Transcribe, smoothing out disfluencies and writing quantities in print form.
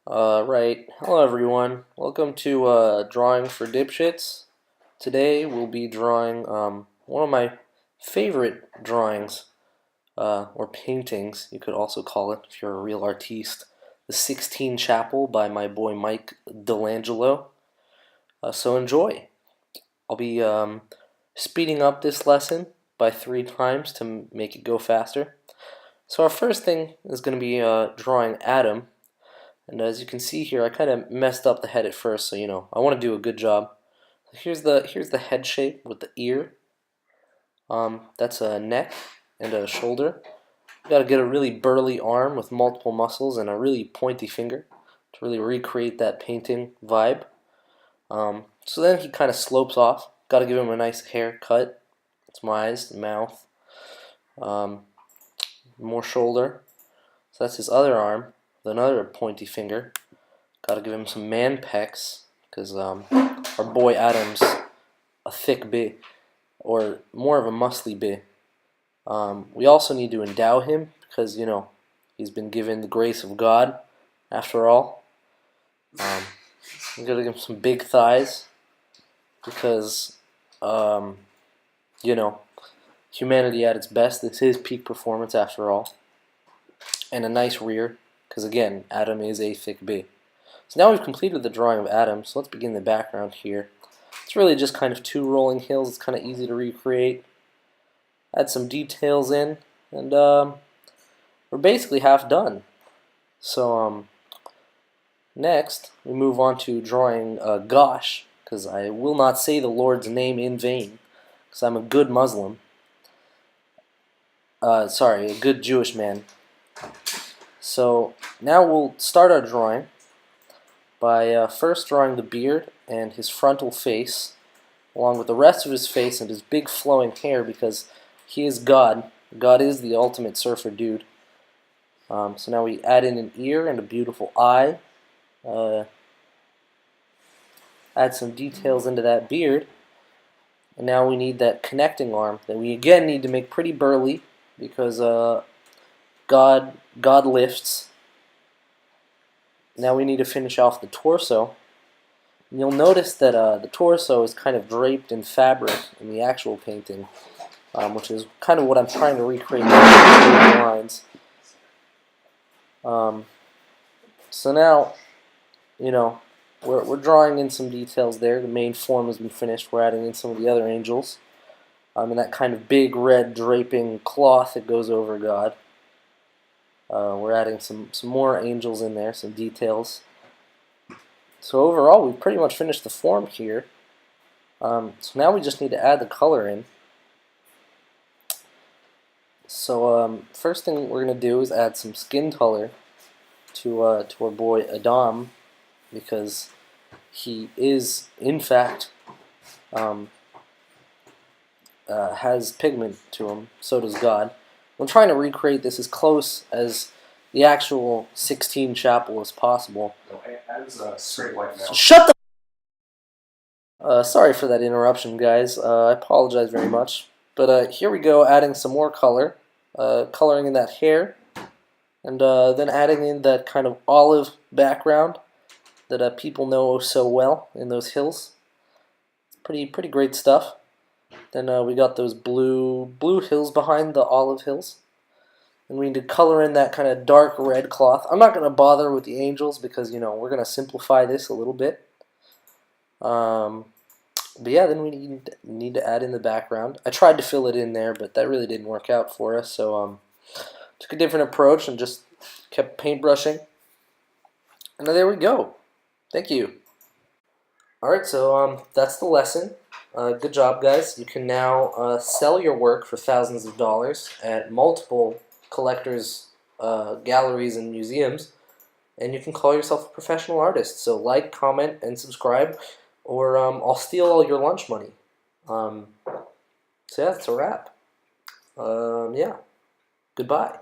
Right. Hello everyone. Welcome to Drawing for Dipshits. Today we'll be drawing one of my favorite drawings, or paintings, you could also call it if you're a real artiste. The Sixteen Chapel by my boy Michelangelo. So enjoy. I'll be speeding up this lesson by 3 times to make it go faster. So our first thing is going to be drawing Adam. And as you can see here, I kind of messed up the head at first, so I want to do a good job. Here's the head shape with the ear. That's a neck and a shoulder. You got to get a really burly arm with multiple muscles and a really pointy finger to really recreate that painting vibe. So then he kind of slopes off. Got to give him a nice haircut. Some eyes, mouth, more shoulder. So that's his other arm with another pointy finger. Gotta give him some man pecs, because our boy Adam's a thick bit, or more of a muscly bit. We also need to endow him, because, he's been given the grace of God, after all. We gotta give him some big thighs, because, humanity at its best. This is peak performance, after all. And a nice rear, because, again, Adam is a thick bit. So now we've completed the drawing of Adam, so let's begin the background here. It's really just kind of 2 rolling hills. It's kind of easy to recreate. Add some details in, and we're basically half done. So next, we move on to drawing Gosh, because I will not say the Lord's name in vain, because I'm a good Muslim. Sorry, a good Jewish man. So now we'll start our drawing by first drawing the beard and his frontal face, along with the rest of his face and his big flowing hair, because he is God. God is the ultimate surfer dude. So now we add in an ear and a beautiful eye. Add some details into that beard. And now we need that connecting arm that we again need to make pretty burly, because God lifts. Now we need to finish off the torso. And you'll notice that the torso is kind of draped in fabric in the actual painting, which is kind of what I'm trying to recreate in the lines. So now, we're drawing in some details there. The main form has been finished. We're adding in some of the other angels, and that kind of big red draping cloth that goes over God. We're adding some more angels in there, some details. So overall, we've pretty much finished the form here. So now we just need to add the color in. So first thing we're going to do is add some skin color to our boy Adam, because he is, in fact, has pigment to him. So does God. I'm trying to recreate this as close as the actual Sixteen Chapel as possible. Adam's a straight white male. Shut the... sorry for that interruption, guys. I apologize very much. But here we go, adding some more color. Coloring in that hair. And then adding in that kind of olive background that people know so well in those hills. It's pretty great stuff. Then we got those blue hills behind the olive hills. And we need to color in that kind of dark red cloth. I'm not going to bother with the angels because, we're going to simplify this a little bit. But yeah, then we need to add in the background. I tried to fill it in there, but that really didn't work out for us. So took a different approach and just kept paintbrushing. And there we go. Thank you. Alright, so that's the lesson. Good job, guys. You can now sell your work for thousands of dollars at multiple collectors' galleries and museums, and you can call yourself a professional artist. So like, comment, and subscribe, or I'll steal all your lunch money. So yeah, that's a wrap. Yeah, goodbye.